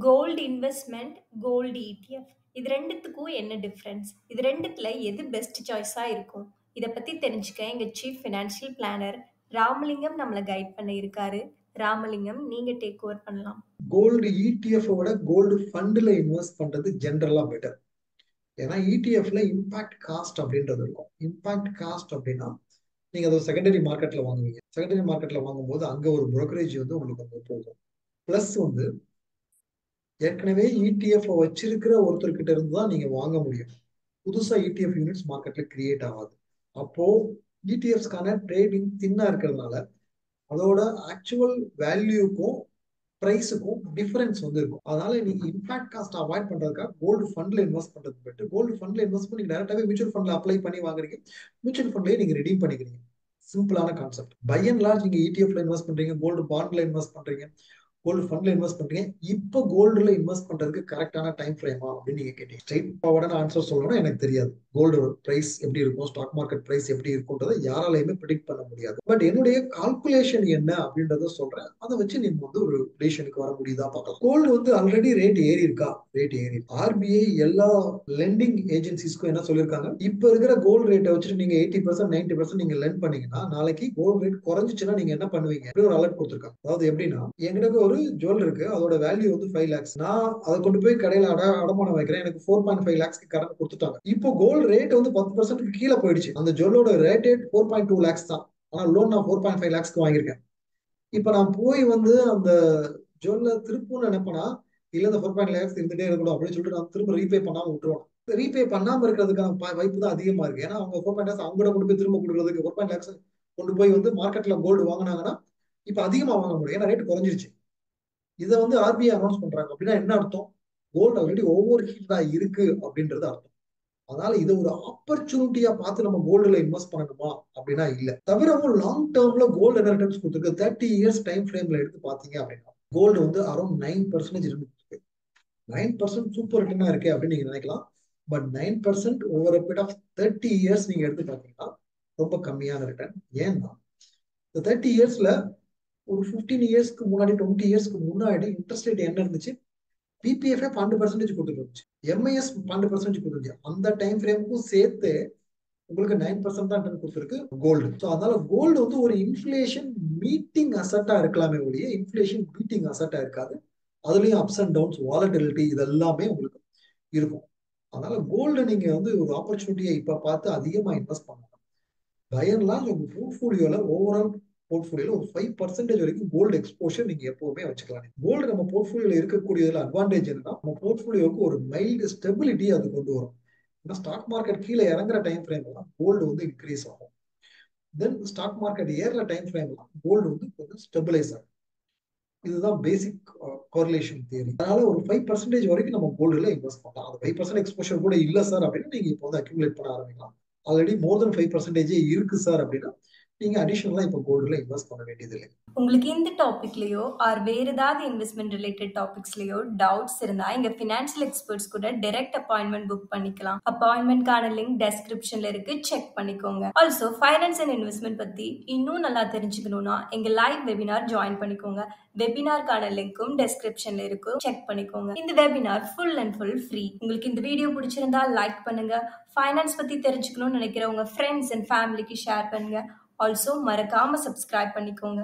Gold investment, gold ETF. இது 2த்துக்கும் என்ன difference? இது 2த்துல எது பெஸ்ட் சாய்ஸா இருக்கும்? இத பத்தி தெரிஞ்சுக்க எங்க சீஃப் ஃபினான்ஷியல் பிளானர் ராமலிங்கம் நம்மள கைட் பண்ண இருக்காரு. ராமலிங்கம், நீங்க டேக் ஓவர் பண்ணலாம். கோல்டு இடிஎஃப் விட கோல்டு ஃபண்ட்ல இன்வெஸ்ட் பண்றது ஜென்ரலா பெட்டர். ஏன்னா இடிஎஃப்ல இம்பாக்ட் காஸ்ட் அப்படின்றது இருக்கும். இம்பாக்ட் காஸ்ட் அப்படின்னா நீங்க அதை செகண்டரி மார்க்கெட்ல வாங்குவீங்க. செகண்டரி மார்க்கெட்ல வாங்கும்போது அங்க ஒரு brokerage வந்து உங்களுக்கு வந்து போகும். பிளஸ் வந்து ஏற்கனவே இடிஎஃப் வச்சிருக்கிற ஒருத்தர்கிட்ட இருந்து தான் நீங்க வாங்க முடியும். புதுசா இடிஎஃப் யூனிட்ஸ் மார்க்கெட்ல கிரியேட் ஆகாது. அப்போ இடிஎஃப்ஸ்க்கான ட்ரேடிங் தின்னா இருக்கிறதுனால அதோட ஆக்சுவல் வேல்யூக்கும் பிரைஸுக்கும் டிஃபரன்ஸ் வந்து இருக்கும். அதனால நீங்க இம்பாக்ட் காஸ்ட் அவாய்ட் பண்றதுக்காக கோல்டு ஃபண்ட்ல இன்வெஸ்ட் பண்றது பெட்டர். கோல்டு ஃபண்ட்ல இன்வெஸ்ட் பண்ணி டேரக்டாவே மியூச்சுவல் ஃபண்ட்ல அப்ளை பண்ணி வாங்குறீங்க. மியூச்சுவல் ஃபண்ட்லயே நீங்க ரெடீம் பண்ணிக்கிறீங்க. சிம்பிளான கான்செப்ட். பை அண்ட் லார்ஜ் நீங்க இடிஎஃப்ல இன்வெஸ்ட் பண்றீங்க, கோல்டு பாண்ட்ல இன்வெஸ்ட் பண்றீங்க, கோல்டு ஃபண்ட்ல இன்வெஸ்ட் பண்றீங்க. இப்போ கோல்டுல இன்வெஸ்ட் பண்றதுக்கு கரெக்டான டைம் ஃப்ரேமா அப்படின்னு நீங்க கேட்டீங்க. ஸ்ட்ரைட் ஃபார்வர்டான ஆன்சர் சொல்லணும்னா எனக்கு தெரியாது. கோல்டு பிரைஸ் எப்படி இருக்கும், ஸ்டாக் மார்க்கெட் பிரைஸ் எப்படி இருக்கும்ன்றதை யாராலையுமே ப்ரிடிக்ட் பண்ண முடியாது. பட் என்னுடைய கால்குலேஷன் என்ன அப்படின்றத சொல்றேன். அதை வச்சு நீங்க வந்து ஒரு டிசிஷனுக்கு வர முடியுதா பார்க்கலாம். கோல்டு வந்து ஆல்ரெடி ரேட் ஏறி இருக்கா? ரேட் ஏறி. ஆர்பிஐ எல்லா லெண்டிங் ஏஜென்சிஸ்க்கும் என்ன சொல்லியிருக்காங்க, இப்ப இருக்கிற கோல்டு ரேட்டை வச்சுட்டு நீங்க 80% 90% நீங்க லெண்ட் பண்ணீங்கன்னா நாளைக்கு கோல்டு ரேட் குறைஞ்சிச்சுன்னா நீங்க என்ன பண்ணுவீங்க? ஒரு அலர்ட் கொடுத்துருக்காங்க. அதாவது எப்படின்னா, எங்கிட்ட ஒரு ஜுவல் இருக்கு, அதோட வேல்யூ வந்து 5 lakhs. நான் அதை கொண்டு போய் கடையில அடமானம் வைக்கிறேன், எனக்கு 4.5 lakhsக்கு கடன் கொடுத்துட்டாங்க. இப்போ கோல்டு ரேட் வந்து 10% கீழே போயிடுச்சு. அந்த ஜுவலோட ரேட் 4.2 lakhs தான். ஆனா லோன் நான் 4.5 lakhsக்கு வாங்கியிருக்கேன். இப்ப நான் போய் வந்து அந்த ஜுவல்ல திருப்பணும்னு நினைப்பேனா, இல்ல இந்த 4.5 lakhs இருந்துட்டே இருக்கணும் அப்படின்னு சொல்லிட்டு நான் திரும்ப ரீபே பண்ணாம விட்டுருவேன். ரீபே பண்ணாம இருக்கிறதுக்கான வாய்ப்பு தான் அதிகமா இருக்கு. ஏன்னா அவங்க 4.5 lakhs அவங்க கொண்டு போய் திரும்ப கொடுக்கறதுக்கு 4.5 lakhs கொண்டு போய் வந்து மார்க்கெட்ல கோல்டு வாங்கினாங்கன்னா இப்ப அதிகமா வாங்க முடியும். ஏன்னா ரேட் குறைஞ்சிருச்சு. இதை வந்து ஆர்பிஐ அனௌன்ஸ் பண்றாங்க அப்படின்னா என்ன அர்த்தம்? கோல்டு ஆல்ரெடி ஓவர் ஹீட்டா இருக்கு அப்படின்றது அர்த்தம். அதனால இதை ஒரு ஆப்பர்ச்சுனிட்டியா பார்த்து நம்ம கோல்டுல இன்வெஸ்ட் பண்ணணுமா அப்படின்னா இல்ல. தவிரவும் லாங் டேர்ம்ல கோல்டு என்ன ரிட்டர்ன்ஸ் கொடுத்துருக்கு, 30 இயர்ஸ் டைம் ஃப்ரேம்ல எடுத்து பாத்தீங்க அப்படின்னா கோல்டு வந்து அரௌண்ட் 9% இருக்கு. 9% சூப்பர் ரிட்டர்னா இருக்கு அப்படின்னு நீங்க நினைக்கலாம். But 9% over period of 30 years நீங்க எடுத்து பாத்தீங்கன்னா ரொம்ப கம்மியான ரிட்டர்ன். ஏன்னா இந்த 30 இயர்ஸ்ல ஒரு 15 இயர்ஸ்க்கு முன்னாடி 20 இயர்ஸ்க்கு முன்னாடி இன்ட்ரெஸ்ட் ரேட் என்ன இருந்துச்சு? பிபிஎஃப் 12% கொடுத்துட்டு இருந்துச்சு, எம்ஐஎஸ் 12% கொடுத்துருச்சு. அந்த டைம் ஃப்ரேமுக்கும் சேர்த்து உங்களுக்கு 9% தான் ரிட்டர்ன் கொடுத்துருக்கு கோல்டு. ஸோ அதனால கோல்டு வந்து ஒரு இன்ஃபிளேஷன் மீட்டிங் அசட்டா இருக்கலாமே ஒழிய இன்ஃபிளேஷன் பீட்டிங் அசட்டா இருக்காது. அதுலயும் அப்ஸ் அண்ட் டவுன்ஸ், வாலட்டிலிட்டி இதெல்லாமே உங்களுக்கு இருக்கும். அதனால கோல்டு நீங்க வந்து ஒரு ஆப்பர்ச்சுனிட்டியை இப்ப பார்த்து அதிகமா இன்வெஸ்ட் பண்ணலாம். பை அண்ட் லார்ஜ் உங்க போர்ட்ஃபோலியோல ஓவரால் போர்ட்ஃபோலியோல ஒரு 5% வரைக்கும் கோல்டு எக்ஸ்போஷர் நீங்க எப்பவுமே வச்சுக்கலாம். கோல்டு நம்ம போர்ட்ஃபோலியோல இருக்கக்கூடியதுல அட்வான்டேஜ் என்னன்னா நம்ம போர்ட்ஃபோலியோக்கு ஒரு மைல்டு ஸ்டெபிலிட்டி அது கொண்டு வரும். ஏன்னா ஸ்டாக் மார்க்கெட் கீழே இறங்குற டைம் ஃப்ரேம்லாம் கோல்டு வந்து இன்க்ரீஸ் ஆகும். தென் ஸ்டாக் மார்க்கெட் ஏறுற டைம் ஃப்ரேம்லாம் கோல்டு வந்து கொஞ்சம் ஸ்டெபிலைஸ் ஆகும். இதுதான் பேசிக் கோரிலேஷன் தியரி. அதனால ஒரு 5% வரைக்கும் நம்ம கோல்டுல இன்வெஸ்ட் பண்ணலாம். அது 5% எக்ஸ்போஷர் கூட இல்ல சார் அப்படின்னா நீங்க இப்போ வந்து அக்யூமுலேட் பண்ண ஆரம்பிக்கலாம். ஆல்ரெடி மோர் தென் 5% இருக்கு சார் அப்படின்னா நீங்க அடிஷனலா இப்போ கோல்டுல இன்வெஸ்ட் பண்ண வேண்டியது இல்லை. உங்களுக்கு இந்த டாபிக்லயோ ஆர் வேற ஏதாவது இன்வெஸ்ட்மெண்ட் ரிலேட்டட் டாபிக்ஸ்லயோ டவுட்ஸ் இருந்தா எங்க ஃபினான்ஷியல் எக்ஸ்பர்ட்ஸ் கூட டைரக்ட் அப்பாயின்மெண்ட் புக் பண்ணிக்கலாம். அப்பாயின்மெண்ட்கான லிங்க் டெஸ்கிரிப்ஷன்ல இருக்கு, செக் பண்ணிக்கோங்க. ஆல்சோ ஃபைனான்ஸ் அண்ட் இன்வெஸ்ட்மெண்ட் பத்தி இன்னும் நல்லா தெரிஞ்சுக்கணும்னா எங்க லைவ் வெபினார் ஜாயின் பண்ணிக்கோங்க. வெபினார்க்கான லிங்க்கும் டெஸ்கிரிப்ஷன்ல இருக்கு, செக் பண்ணிக்கோங்க. இந்த webinar full and full free. உங்களுக்கு இந்த வீடியோ பிடிச்சிருந்தா லைக் பண்ணுங்க. ஃபைனான்ஸ் பத்தி தெரிஞ்சுக்கணும்னு நினைக்கிற உங்க ஃப்ரெண்ட்ஸ் அண்ட் ஃபேமிலிக்கு ஷேர் பண்ணுங்க. ஆல்சோ மறக்காம சப்ஸ்கிரைப் பண்ணிக்கோங்க.